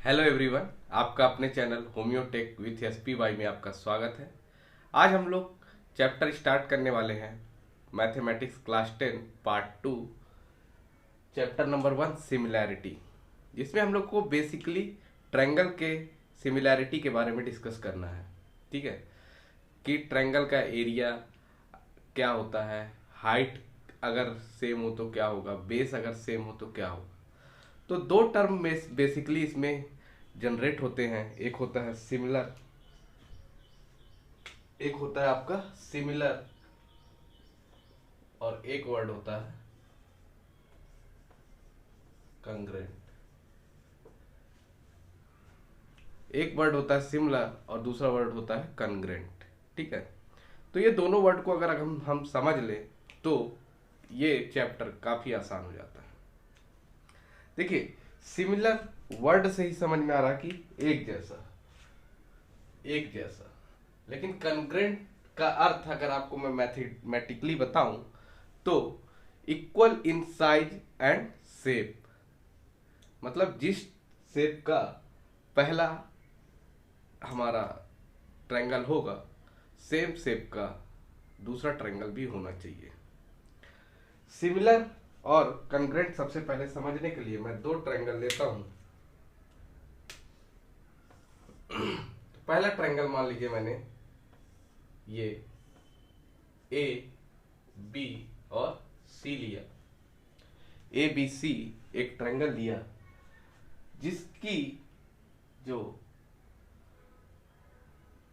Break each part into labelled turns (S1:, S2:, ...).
S1: Hello everyone, आपका अपने channel होम्योटेक with SP Y में आपका स्वागत है। आज हम लोग चैप्टर स्टार्ट करने वाले हैं mathematics class 10 part 2, chapter number 1 similarity, जिसमें हम लोग को बेसिकली ट्रायंगल के सिमिलैरिटी के बारे में डिस्कस करना है। ठीक है कि ट्रायंगल का एरिया क्या होता है, हाइट अगर सेम हो तो क्या होगा, बेस अगर सेम हो तो क्या होगा। तो दो टर्म बेसिकली इसमें जनरेट होते हैं। एक होता है सिमिलर, एक होता है आपका सिमिलर, और एक वर्ड होता है कंग्रेंट। एक वर्ड होता है सिमिलर और दूसरा वर्ड होता है कंग्रेंट। ठीक है, तो ये दोनों वर्ड को अगर हम समझ ले तो ये चैप्टर काफी आसान हो जाता है। देखिए, सिमिलर वर्ड से ही समझ में आ रहा कि एक जैसा, एक जैसा। लेकिन कन्ग्रेंट का अर्थ अगर आपको मैं मैथमेटिकली बताऊं तो equal in size and shape. मतलब जिस शेप का पहला हमारा ट्रायंगल होगा, सेम शेप का दूसरा ट्रायंगल भी होना चाहिए। सिमिलर और कन्ग्रेंट सबसे पहले समझने के लिए मैं दो ट्रायंगल लेता हूं। तो पहला ट्रायंगल मान लीजिए मैंने ये ए बी और सी लिया। ए बी सी एक ट्रायंगल लिया जिसकी जो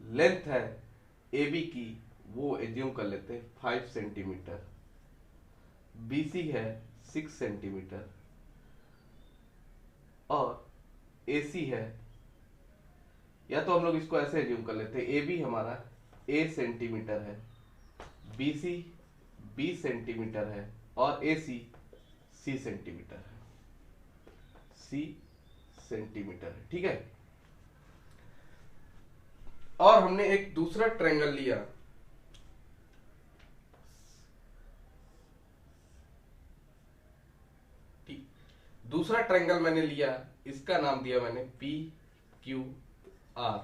S1: लेंथ है ए बी की वो एज्यूम कर लेते हैं 5 सेंटीमीटर, बी सी है 6 सेंटीमीटर और ए सी है, या तो हम लोग इसको ऐसे एज्यूम कर लेते हैं, ए बी हमारा ए सेंटीमीटर है, बी सी 20 सेंटीमीटर है और ए सी सेंटीमीटर है, सी सेंटीमीटर है। ठीक है, और हमने एक दूसरा ट्रायंगल लिया, ठीक, दूसरा ट्रायंगल मैंने लिया, इसका नाम दिया मैंने P Q are,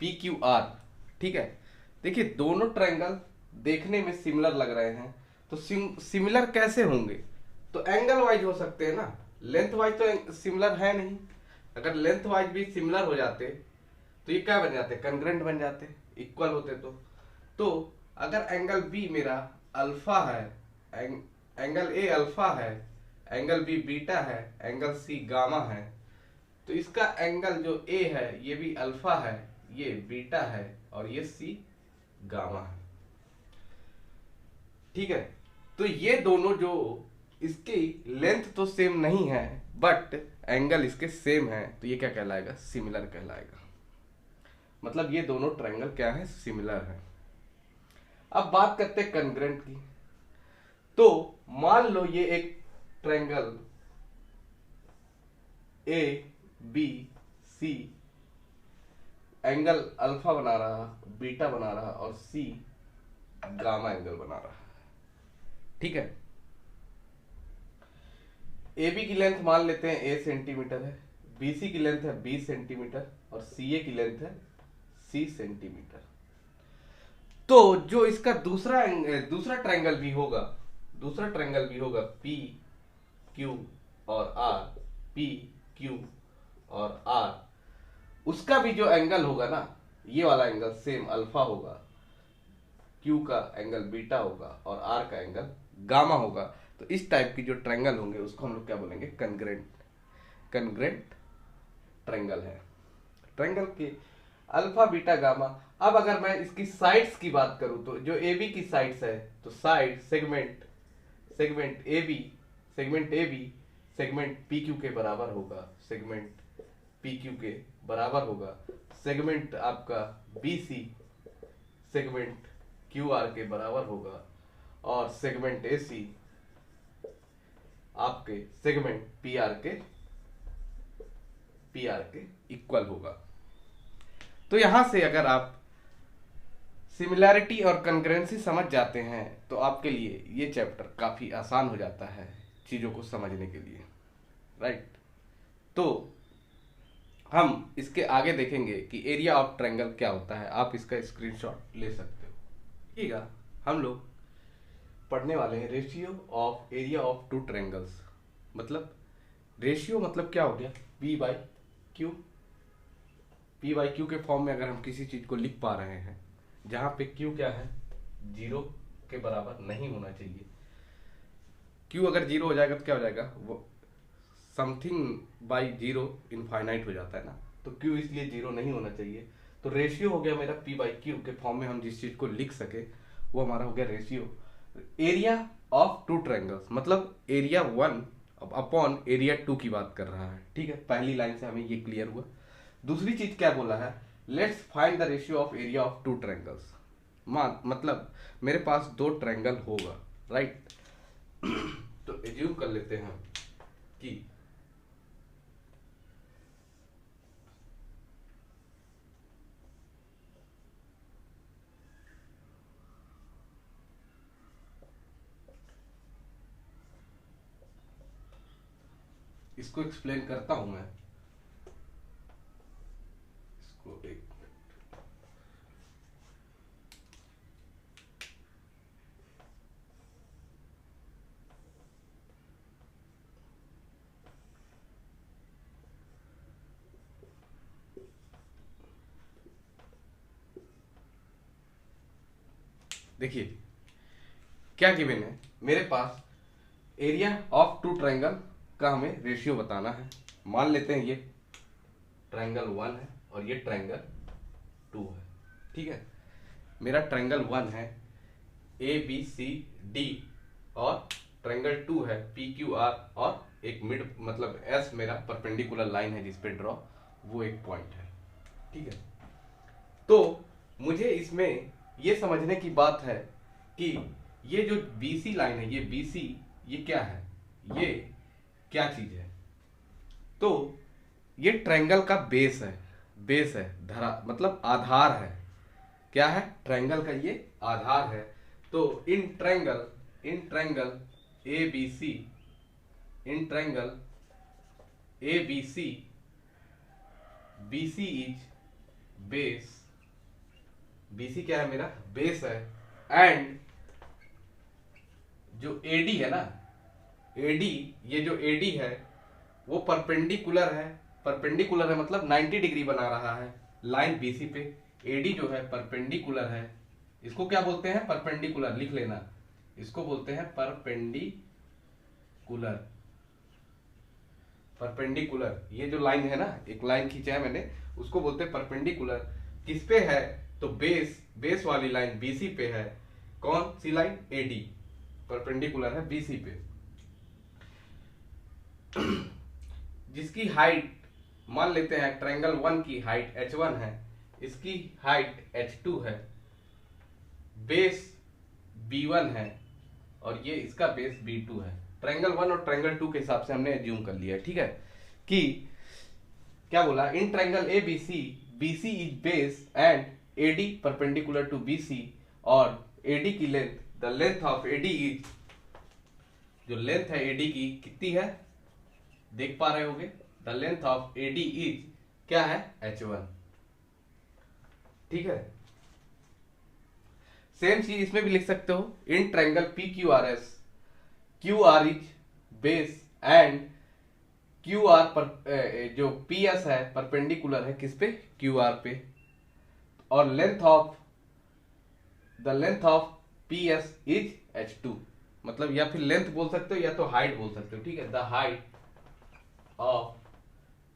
S1: P Q R. ठीक है, देखिए दोनों ट्रायंगल देखने में सिमिलर लग रहे हैं, तो सिमिलर कैसे होंगे? तो एंगल वाइज हो सकते हैं ना, लेंथ वाइज तो सिमिलर है नहीं। अगर लेंथ वाइज भी सिमिलर हो जाते तो ये क्या बन जाते, कंग्रेंट बन जाते, इक्वल होते। तो अगर एंगल बी मेरा अल्फा है, एंगल ए अल्फा है, एंगल बी बीटा है, एंगल सी गामा है, तो इसका एंगल जो ए है ये भी अल्फा है, ये बीटा है और ये सी गामा है। ठीक है, तो ये दोनों जो इसकी लेंथ तो सेम नहीं है बट एंगल इसके सेम है, तो ये क्या कहलाएगा, सिमिलर कहलाएगा। मतलब ये दोनों ट्रायंगल क्या है, सिमिलर है। अब बात करते हैं कंग्रेंट की। तो मान लो ये एक triangle A B C angle alpha बना रहा, बीटा बना रहा और सी गामा एंगल बना रहा। ठीक है, ए बी की लेंथ मान लेते हैं ए सेंटीमीटर है, बी सी की लेंथ है 20 सेंटीमीटर और सी ए की लेंथ है सी सेंटीमीटर। तो जो इसका दूसरा ट्रायंगल भी होगा, दूसरा ट्रायंगल भी होगा पी क्यू और आर, पी क्यू और आर, उसका भी जो एंगल होगा ना, ये वाला एंगल सेम अल्फा होगा, क्यू का एंगल बीटा होगा और आर का एंगल गामा होगा। तो इस टाइप की जो ट्रायंगल होंगे उसको हम लोग क्या बोलेंगे, कंग्रेंट, कंग्रेंट ट्रायंगल है। ट्रायंगल के अल्फा बीटा गामा। अब अगर मैं इसकी साइड्स की बात करूं तो जो ए बी की साइड्स है, तो side segment, segment A B, segment A B segment P Q के बराबर होगा, सेगमेंट पी क्यू के बराबर होगा। सेगमेंट आपका B C segment Q R के बराबर होगा और सेगमेंट ए सी आपके सेगमेंट पी आर के इक्वल होगा। तो यहां से अगर आप सिमिलैरिटी और कंकरेंसी समझ जाते हैं तो आपके लिए ये चैप्टर काफी आसान हो जाता है चीजों को समझने के लिए, राइट। तो हम इसके आगे देखेंगे कि एरिया ऑफ ट्रायंगल क्या होता है। आप इसका स्क्रीनशॉट ले सकते हो। ठीक है, हम लोग पढ़ने वाले हैं ratio of area of two triangles. मतलब रेशियो मतलब क्या हो गया, P by Q. P by Q के फॉर्म में अगर हम किसी चीज को लिख पा रहे हैं जहां पे क्यू क्या है, जीरो के बराबर नहीं होना चाहिए। क्यू अगर जीरो हो जाएगा तो क्या हो जाएगा, वो समथिंग बाई जीरो इनफाइनाइट हो जाता है ना, तो क्यू इसलिए जीरो नहीं होना चाहिए। तो रेशियो हो गया मेरा पी बाई क्यू के फॉर्म में हम जिस चीज को लिख सके वो हमारा हो गया ratio. Area of two triangles मतलब area one upon area two की बात कर रहा है। ठीक है, पहली लाइन से हमें ये क्लियर हुआ। दूसरी चीज क्या बोला है, let's find the ratio of area of two triangles. मतलब मेरे पास दो ट्रायंगल होगा, राइट। तो एज्यूम कर लेते हैं कि इसको एक्सप्लेन करता हूं मैं। इसको एक देखिए क्या गिवन है, मेरे पास एरिया ऑफ टू ट्रायंगल का हमें रेशियो बताना है। मान लेते हैं ये ट्रायंगल वन है और ये ट्रायंगल टू है। ठीक है, मेरा ट्रायंगल वन है ए बी सी डी और ट्रायंगल टू है पी क्यू आर और एक मिड मतलब एस मेरा परपेंडिकुलर लाइन है जिस पे ड्रॉ वो एक पॉइंट है। ठीक है, तो मुझे इसमें ये समझने की बात है कि ये जो BC लाइन है, ये BC ये क्या है, ये क्या चीज है। तो ये ट्रायंगल का बेस है, बेस है, धरा मतलब आधार है। क्या है, ट्रायंगल का ये आधार है। तो इन triangle ABC, in triangle ABC BC is base. BC क्या है, मेरा बेस है। एंड जो AD है ना, AD ये जो AD है वो परपेंडिकुलर है। परपेंडिकुलर है मतलब 90 डिग्री बना रहा है लाइन BC पे। AD जो है परपेंडिकुलर है। इसको क्या बोलते हैं, परपेंडिकुलर, लिख लेना। इसको बोलते हैं परपेंडिकुलर। परपेंडिकुलर ये जो लाइन है ना, एक लाइन खींचा है मैंने, उसको बोलते हैं परपेंडिकुलर। किस पे है, तो बेस वाली लाइन BC पे है। कौन सी लाइन, AD परपेंडिकुलर है BC पे। जिसकी हाइट मान लेते हैं ट्रायंगल वन की हाइट H1 है, इसकी हाइट H2 है, बेस B1 है और ये इसका बेस B2 है। ट्रायंगल वन और ट्रायंगल टू के हिसाब से हमने एज्यूम कर लिया है। ठीक है, कि क्या बोला, in triangle ABC BC is base and AD perpendicular to BC और AD की length, the length of AD is, जो लेंथ है AD की कितनी है, देख पा रहे होगे, the length of AD is क्या है, H1। ठीक है, सेम चीज इसमें भी लिख सकते हो। In triangle PQRS QR is base and QR पर जो PS है परपेंडिकुलर है किस पे, QR पे, और the length of PS is H2। मतलब या फिर लेंथ बोल सकते हो या तो हाइट बोल सकते हो। ठीक है, the height of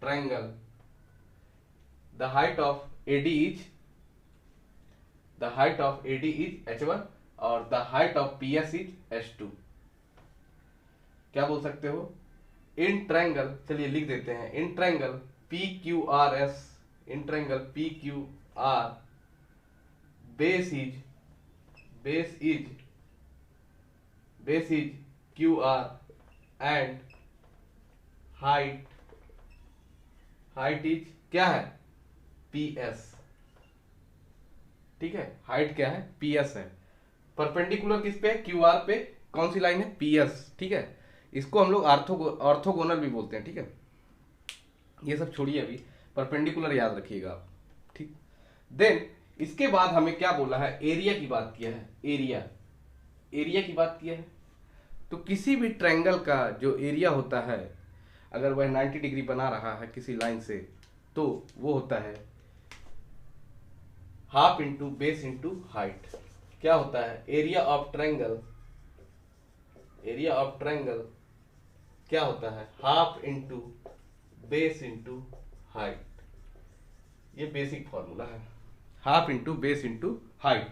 S1: triangle, the height of AD is, the height of AD is H1 और the height of PS is H2। क्या बोल सकते हो, इन ट्रायंगल, चलिए लिख देते हैं, in triangle PQRS, in triangle PQR base is QR and height is क्या है, PS। ठीक है, हाइट क्या है, PS है। परपेंडिकुलर किस पे, QR पे, कौन सी लाइन है, PS। ठीक है, इसको हम लोग ऑर्थोगोनल भी बोलते हैं। ठीक है, ये सब छोड़िए अभी, परपेंडिकुलर याद रखिएगा आप, ठीक। देन इसके बाद हमें क्या बोला है, एरिया की बात किया है, एरिया की बात किया है। तो किसी भी ट्रायंगल का जो एरिया होता है, अगर वह 90 डिग्री बना रहा है किसी लाइन से, तो वो होता है half into base into height. क्या होता है, area of triangle, area of triangle क्या होता है, half into base into height. ये बेसिक फॉर्मूला है, half into base into height.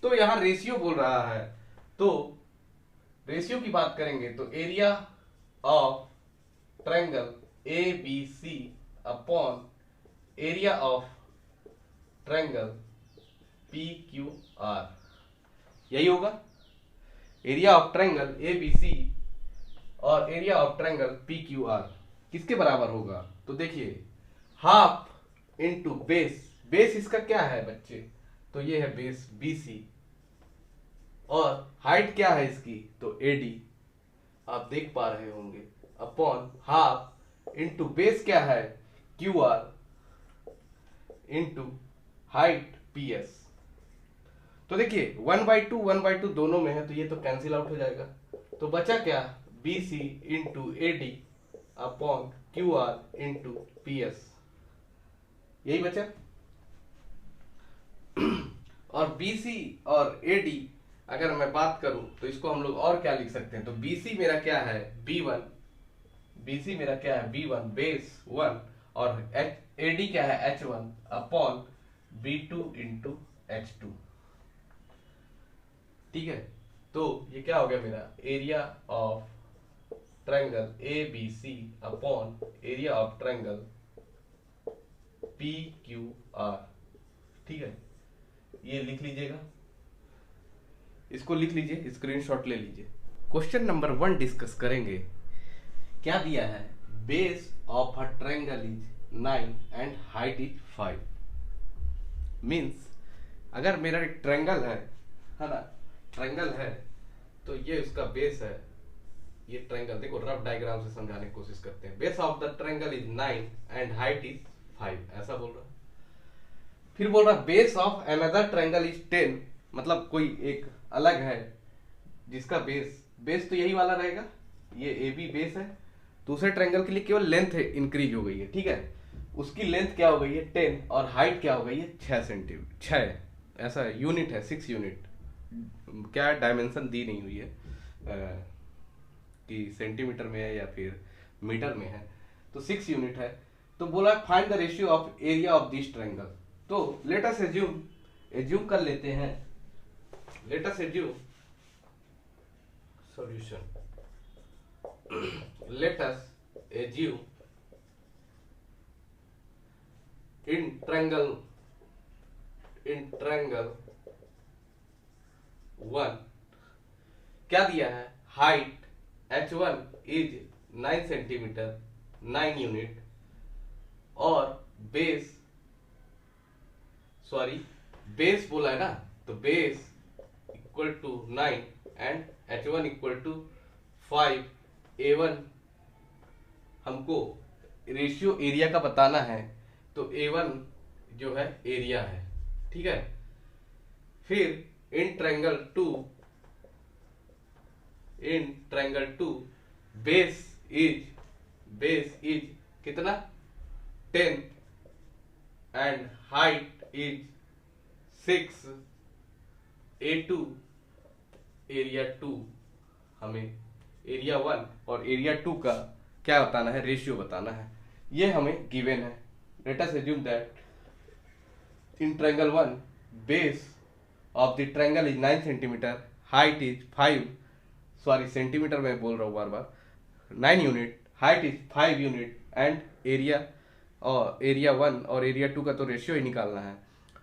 S1: तो यहां रेशियो बोल रहा है, तो रेशियो की बात करेंगे तो area of triangle A B C upon area of triangle P Q R, यही होगा। Area of triangle A B C और area of triangle P Q R किसके बराबर होगा, तो देखिए हाफ इंटू बेस, बेस इसका क्या है बच्चे, तो ये है बेस बी सी, और हाइट क्या है इसकी, तो एडी, आप देख पा रहे होंगे, अपॉन हाफ इंटू बेस क्या है, Q R, into height P S. तो देखिए 1/2 दोनों में है, तो ये तो कैंसिल आउट हो जाएगा। तो बचा क्या, B C into A D upon Q R into P S, यही बचा। और बी सी और ए डी अगर मैं बात करूं तो इसको हम लोग और क्या लिख सकते हैं, तो बी सी मेरा क्या है B1, BC मेरा क्या है B1 बेस 1, और ए डी क्या है H1 upon B2 into H2, ठीक है। तो ये क्या हो गया मेरा, area of triangle A B C upon area of triangle P Q R, ठीक है। ये लिख लीजिएगा, इसको लिख लीजिए, स्क्रीनशॉट ले लीजिए। क्वेश्चन नंबर 1 डिस्कस करेंगे। क्या दिया है, base of a triangle is 9 and height is 5। Means अगर मेरा एक ट्रायंगल है ना, ट्रायंगल है, तो ये उसका बेस है, ये ट्रायंगल देखो रफ डायग्राम से समझाने की कोशिश करते हैं। Base of the triangle is 9 and height is 5, ऐसा बोल रहा है। फिर बोल रहा base of another triangle is 10, मतलब कोई एक अलग है जिसका बेस तो यही वाला रहेगा, ये ए बी बेस है। दूसरे ट्रायंगल के लिए केवल लेंथ इंक्रीज हो गई है, ठीक है। उसकी लेंथ क्या हो गई है 10 और हाइट क्या हो गई है 6 सेंटीमीटर, 6 ऐसा यूनिट है, 6 यूनिट। क्या डायमेंशन दी नहीं हुई है कि सेंटीमीटर में है या फिर मीटर में है, तो 6 यूनिट है। तो बोला find the ratio of area of this triangle. तो लेट अस एज्यूम कर लेते हैं, let us assume solution, let us assume in triangle 1 क्या दिया है, height h1 is 9 centimetre 9 unit, और बेस बोला है ना, तो base equal to 9 and h1 equal to 5। a1 हमको रेशियो एरिया का बताना है, तो A1 जो है एरिया है, ठीक है। फिर इन ट्रायंगल 2 बेस इज कितना 10 and height is 6, A2 area 2, हमें एरिया 1 और एरिया 2 का क्या बताना है, रेशियो बताना है। ये हमें गिवन है। Let us assume that in triangle 1 base of the triangle is 9 centimeter, height is 5, centimetre में बोल रहा हूँ बार बार, 9 unit, height is 5 unit and area, और एरिया 1 और एरिया 2 का तो रेशियो ही निकालना है।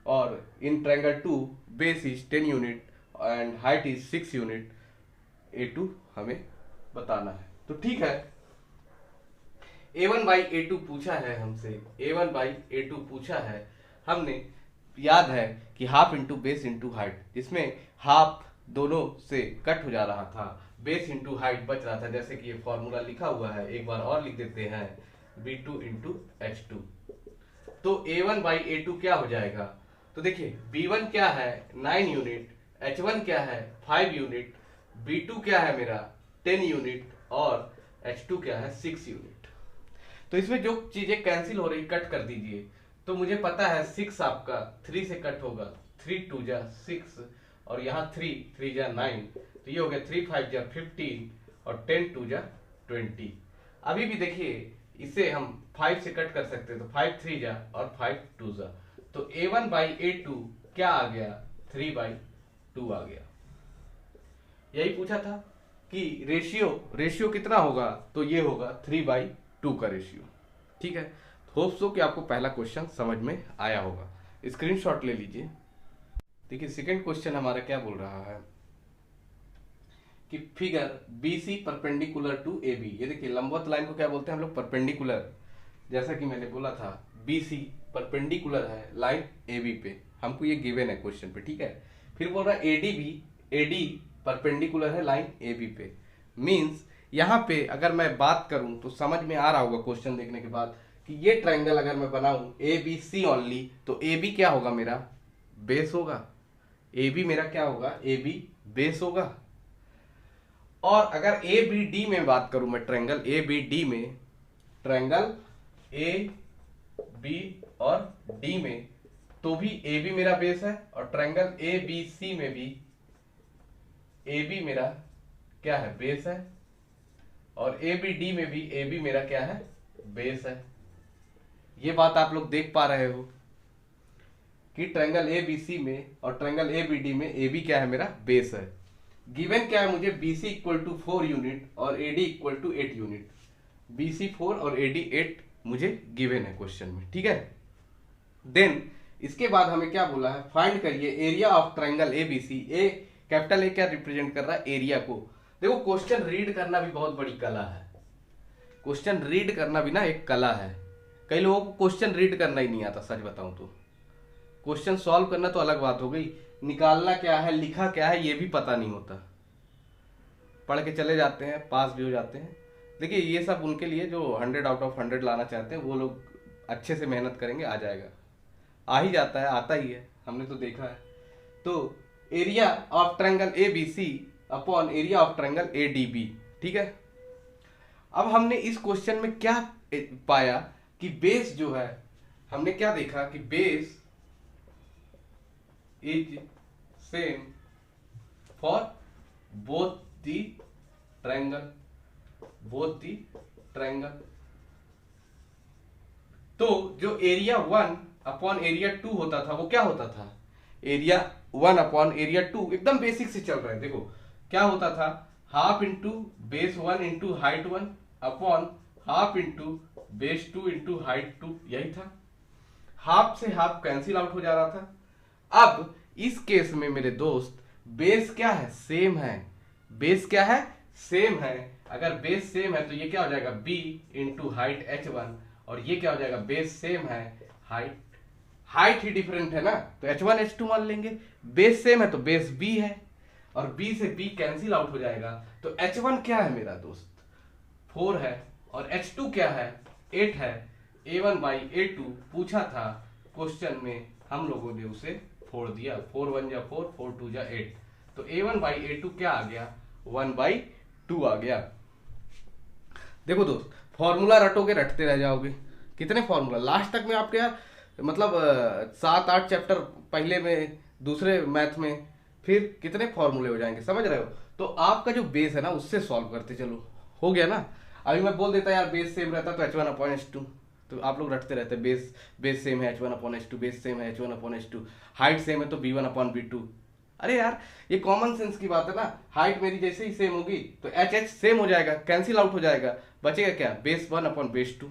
S1: और in triangle 2 base is 10 unit and height is 6 unit, A2 हमें बताना है। तो ठीक है, A1/A2 पूछा है हमसे, A1/A2 पूछा है हमने, याद है कि half into base into height, जिसमें हाफ दोनों से कट हो जा रहा था, बेस इंटू हाइट बच रहा था, जैसे कि ये फॉर्मूला लिखा हुआ है, एक बार और लिख देते हैं, B2 इंटू H2। तो A1 बाई A2 क्या हो जाएगा? तो देखिए B1 क्या है 9 यूनिट, H1 क्या है 5 यूनिट, B2 क्या है मेरा 10 यूनिट और H2 क्या है 6 यूनिट। तो इसमें जो चीजें कैंसिल हो रही कट कर दीजिए। तो मुझे पता है 6 आपका 3 से कट होगा, 3 2 जा 6 और यहाँ 3 3 जा 9, तो ये हो गया 3 5 जा 15 और 10 2 जा 20। अभी भी देखिए इसे हम 5 से कट कर सकते हैं, तो 5 3 जा और 5 2 जा, तो A1 बाई A2 क्या आ गया 3 बाई 2 आ गया। यही पूछा था कि रेशियो कितना होगा, तो ये होगा 3 बाई 2 का रेशियो। ठीक है, होप सो कि आपको पहला क्वेश्चन समझ में आया होगा। स्क्रीनशॉट ले लीजिए। देखिए सेकंड क्वेश्चन हमारा क्या बोल रहा है कि figure BC perpendicular to AB। ये देखिए लंबवत लाइन को क्या बोलते हैं हम लोग, परपेंडिकुलर। जैसा कि मैंने बोला था BC परपेंडिकुलर है लाइन AB पे, हमको ये गिवन है क्वेश्चन पे। ठीक है, फिर बोल रहा है AD परपेंडिकुलर है लाइन AB पे। मींस यहाँ पे अगर मैं बात करूं तो समझ में आ रहा होगा क्वेश्चन देखने के बाद कि ये ट्रायंगल अगर मैं बनाऊं ABC ओनली, तो AB क्या होगा मेरा बेस होगा। AB मेरा क्या होगा, AB बेस होगा। और अगर ABD में बात करूं मैं, ट्रायंगल ABD में, ट्रायंगल AB और D में, तो भी AB मेरा बेस है और ट्रायंगल ABC में भी AB मेरा क्या है बेस है और ABD में भी AB मेरा क्या है बेस है। ये बात आप लोग देख पा रहे हो कि ट्रायंगल ABC में और ट्रायंगल ABD में AB क्या है मेरा बेस है। गिवन क्या है मुझे, BC इक्वल टू 4 यूनिट और AD equal to 8 unit. BC 4 और AD 8 मुझे गिवन है क्वेश्चन में। ठीक है, देन इसके बाद हमें क्या बोला है, फाइंड करिए area of triangle ABC। Capital A क्या रिप्रेजेंट कर रहा है, एरिया को। देखो क्वेश्चन रीड करना भी बहुत बड़ी कला है। क्वेश्चन रीड करना भी ना एक कला है। कई लोगों को क्वेश्चन रीड करना ही नहीं आता, सच बताऊं तो। क्वेश्चन सॉल्व करना तो अलग बात हो गई, निकालना क्या है लिखा क्या है ये भी पता नहीं होता। पढ़ के चले जाते हैं, पास भी हो जाते हैं। देखिए ये सब उनके लिए जो 100 आउट ऑफ 100 लाना चाहते हैं, वो लोग अच्छे से मेहनत करेंगे, आ जाएगा। आ ही जाता है, आता ही है, हमने तो देखा है। तो area of triangle ABC upon area of triangle ADB। ठीक है, अब हमने इस क्वेश्चन में क्या पाया कि बेस जो है, हमने क्या देखा कि base is same for both the triangle, तो जो एरिया 1 अपॉन एरिया 2 होता था वो क्या होता था, एरिया 1 अपॉन एरिया 2 एकदम बेसिक से चल रहे हैं। देखो क्या होता था, half into base 1 into height 1 upon half into base 2 into height 2, यही था। हाफ से हाफ कैंसिल आउट हो जा रहा था। अब इस केस में मेरे दोस्त बेस क्या है, सेम है। बेस क्या है, सेम है। अगर बेस सेम है तो ये क्या हो जाएगा B इंटू हाइट H1, और ये क्या हो जाएगा बेस सेम है, हाइट ही डिफरेंट है ना, तो H1 H2 मान लेंगे। बेस सेम है तो बेस B है और B से B कैंसिल आउट हो जाएगा, तो H1 क्या है मेरा दोस्त 4 है और H2 क्या है 8 है। A1 बाई A2 पूछा था क्वेश्चन में, हम लोगों ने उसे फोड़ दिया, 4 1 जा 4, 4 2 जा 8, तो A1 बाई A2 क्या आ गया 1 बाई 2 आ गया। देखो दोस्त फॉर्मूला रटोगे रटते रह जाओगे। कितने फॉर्मूला लास्ट तक में आपके यार, मतलब 7-8 चैप्टर पहले में, दूसरे मैथ में, फिर कितने फॉर्मूले हो जाएंगे, समझ रहे हो। तो आपका जो बेस है ना उससे सॉल्व करते चलो, हो गया ना। अभी मैं बोल देता यार बेस सेम रहता तो H1 अपॉन H2, तो आप लोग रटते रहते, बेस सेम है H1 upon H2, base same है H1 upon H2, height same है तो B1 अपॉन B2। अरे यार ये कॉमन सेंस की बात है ना, हाइट मेरी जैसे ही सेम होगी तो H सेम हो जाएगा, कैंसिल आउट हो जाएगा, बचेगा क्या बेस 1 अपॉन बेस 2।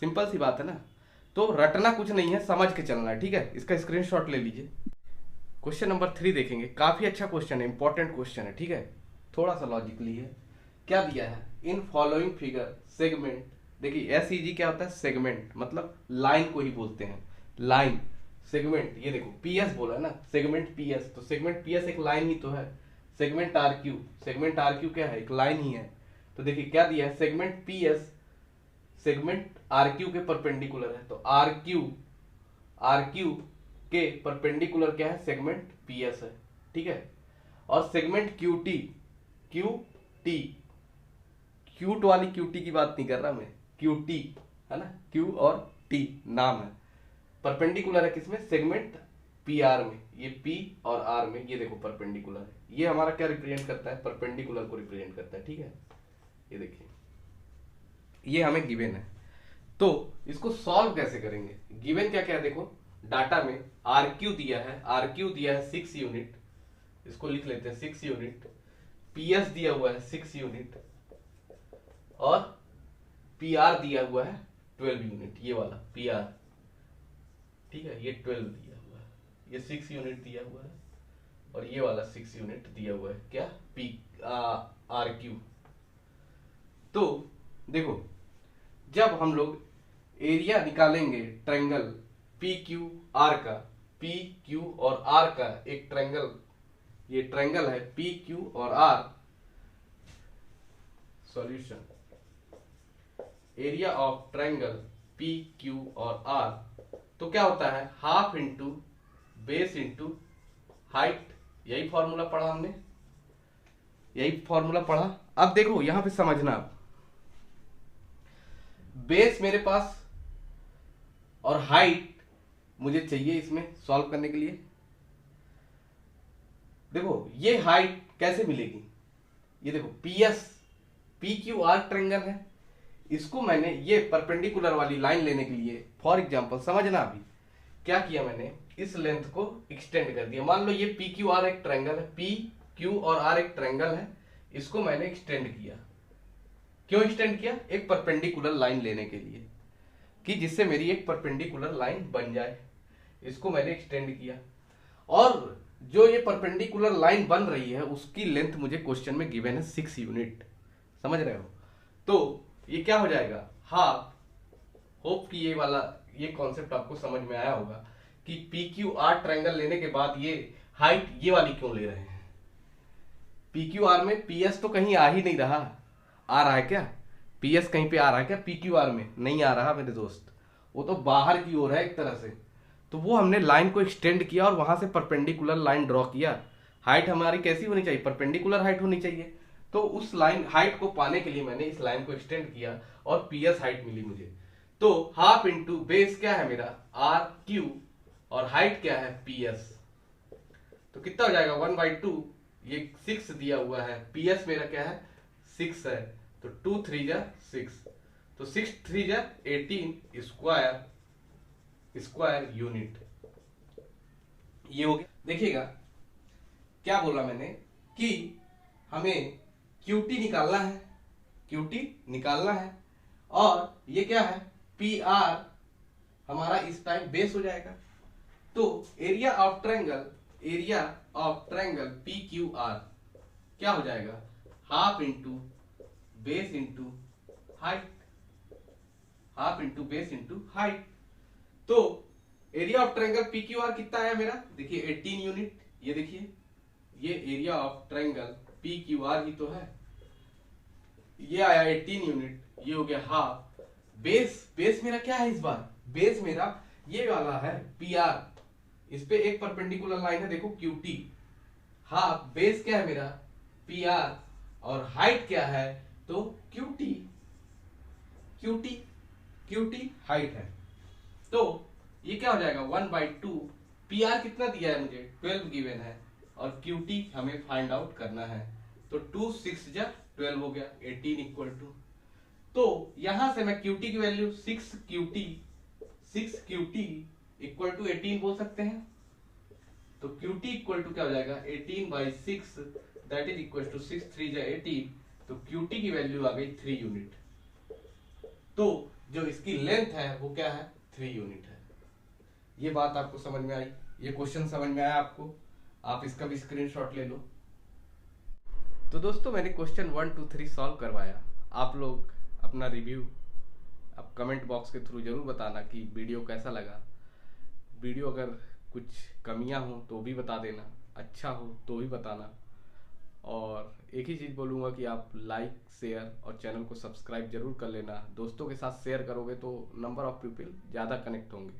S1: सिंपल सी बात है ना। तो रटना कुछ नहीं है, समझ के चलना है। ठीक है, इसका स्क्रीनशॉट ले लीजिए। क्वेश्चन नंबर 3 देखेंगे, काफी अच्छा क्वेश्चन है, इंपॉर्टेंट क्वेश्चन है। ठीक है, थोड़ा सा लॉजिकली है। क्या दिया है, इन फॉलोइंग फिगर सेगमेंट। देखिए SEG क्या होता है, सेगमेंट मतलब लाइन को ही बोलते हैं, लाइन सेगमेंट। ये देखो PS बोला है ना, सेगमेंट PS, तो सेगमेंट PS एक लाइन ही तो है। सेगमेंट RQ क्या है, एक लाइन ही है। तो देखिए क्या दिया है, segment PS, segment R Q के परपेंडिकुलर है, तो आर क्यू के परपेंडिकुलर क्या है, सेगमेंट पी एस है, ठीक है। और सेगमेंट क्यू टी क्यूट वाली क्यूटी की बात नहीं कर रहा मैं, क्यूटी है ना, क्यू और टी नाम है, परपेंडिकुलर है किसमें, सेगमेंट पी आर में, ये पी और आर में, ये देखो परपेंडिकुलर है, ये हमारा क्या रिप्रेजेंट करता है, परपेंडिकुलर को रिप्रेजेंट करता है, ठीक है। ये देखिए ये हमें गिवन है, तो इसको सॉल्व कैसे करेंगे, गिवन क्या क्या है देखो, डाटा में आर क्यू दिया है 6 यूनिट, इसको लिख लेते हैं 6 यूनिट, पी एस दिया हुआ है 6 यूनिट, और पी आर दिया हुआ है 12 यूनिट, ये वाला पी आर, ठीक है, ये 12 दिया हुआ है, ये 6 यूनिट दिया हुआ है, और ये वाला 6 यूनिट दिया हुआ है, क्या, पी आर क्यू। तो देखो जब हम लोग एरिया निकालेंगे ट्रायंगल पी क्यू आर का, पी क्यू और आर का एक ट्रायंगल, ये ट्रायंगल है पी क्यू और R, solution area of triangle P Q और आर, तो क्या होता है, half into base into height, यही फॉर्मूला पढ़ा हमने, यही फॉर्मूला पढ़ा। अब देखो यहां पे समझना, आप बेस मेरे पास और हाइट मुझे चाहिए इसमें सॉल्व करने के लिए। देखो ये हाइट कैसे मिलेगी, ये देखो पी क्यू आर ट्रायंगल है, इसको मैंने ये परपेंडिकुलर वाली लाइन लेने के लिए, फॉर एग्जांपल समझना, अभी क्या किया मैंने, इस लेंथ को एक्सटेंड कर दिया, मान लो ये पी क्यू आर एक ट्रायंगल है, पी क्यू और आर एक ट्रायंगल है, इसको मैंने एक्सटेंड किया, क्यों एक्सटेंड किया, एक परपेंडिकुलर लाइन लेने के लिए, कि जिससे मेरी एक परपेंडिकुलर लाइन बन जाए, इसको मैंने एक्सटेंड किया, और जो ये परपेंडिकुलर लाइन बन रही है उसकी लेंथ मुझे क्वेश्चन में गिवन है 6 यूनिट, समझ रहे हो, तो ये क्या हो जाएगा, हाफ, होप कि ये कॉन्सेप्ट आपको समझ में आया होगा कि पी क्यू आर ट्रायंगल लेने के बाद ये हाइट ये वाली क्यों ले रहे हैं, पी क्यू आर में पी एस तो कहीं आ ही नहीं रहा, आ रहा है क्या, पी एस कहीं पे आ रहा है क्या, पी क्यू आर में नहीं आ रहा मेरे दोस्त, वो तो बाहर की ओर है एक तरह से, तो वो हमने लाइन को एक्सटेंड किया और वहां से परपेंडिकुलर लाइन ड्रॉ किया, हाइट हमारी कैसी होनी चाहिए, परपेंडिकुलर हाइट होनी चाहिए, तो उस लाइन हाइट को पाने के लिए मैंने इस लाइन को एक्सटेंड किया और पी एस हाइट मिली मुझे, तो हाफ इंटू बेस क्या है मेरा आर क्यू और हाइट क्या है पी एस, तो कितना हो जाएगा 1/2, ये 6 दिया हुआ है, पी एस मेरा क्या है 6 है, तो 2 3 जा 6, तो 6 3 जा 18 स्क्वायर यूनिट, ये हो गया। देखिएगा क्या बोला मैंने कि हमें क्यूटी निकालना है, और ये क्या है पी आर हमारा इस टाइम बेस हो जाएगा, तो area of triangle P Q R क्या हो जाएगा, half into base into height, तो area of triangle P Q R कितना आया मेरा, देखिए 18 यूनिट, ये देखिए ये area of triangle P Q R ही तो है, ये आया 18 यूनिट, ये हो गया हाफ, बेस मेरा क्या है इस बार, बेस मेरा ये वाला है पी आर, इस पे एक परपेंडिकुलर लाइन है देखो क्यूटी, हाफ बेस क्या है मेरा पी आर, और हाइट क्या है तो क्यूटी हाइट है, तो ये क्या हो जाएगा 1/2, पी आर कितना दिया है मुझे 12 गिवन है, और क्यूटी हमें फाइंड आउट करना है, तो 2 6 जा 12 हो गया, 18 इक्वल टू, तो यहां से मैं क्यूटी की वैल्यू 6 क्यूटी इक्वल टू 18 बोल सकते हैं, तो क्यूटी इक्वल टू क्या हो जाएगा 18/6, दैट इज इक्वल टू 6 3 जा 18, तो क्यूटी की वैल्यू आ गई 3 यूनिट, तो जो इसकी लेंथ है वो क्या है 3 यूनिट है। ये बात आपको समझ में आई, ये क्वेश्चन समझ में आया आपको, आप इसका भी स्क्रीनशॉट ले लो। तो दोस्तों मैंने क्वेश्चन 1 2 3 सॉल्व करवाया, आप लोग अपना रिव्यू आप कमेंट बॉक्स के थ्रू जरूर बताना कि वीडियो कैसा लगा, वीडियो अगर कुछ कमियां हो तो भी बता देना, अच्छा हो तो भी बताना, और एक ही चीज़ बोलूँगा कि आप लाइक शेयर और चैनल को सब्सक्राइब जरूर कर लेना। दोस्तों के साथ शेयर करोगे तो नंबर ऑफ पीपल ज़्यादा कनेक्ट होंगे,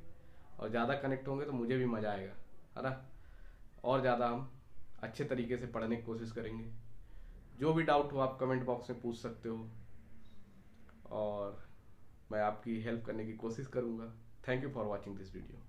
S1: और ज़्यादा कनेक्ट होंगे तो मुझे भी मज़ा आएगा, है ना। और ज़्यादा हम अच्छे तरीके से पढ़ने की कोशिश करेंगे। जो भी डाउट हो आप कमेंट बॉक्स में पूछ सकते हो, और मैं आपकी हेल्प करने की कोशिश करूँगा। Thank you for watching this video.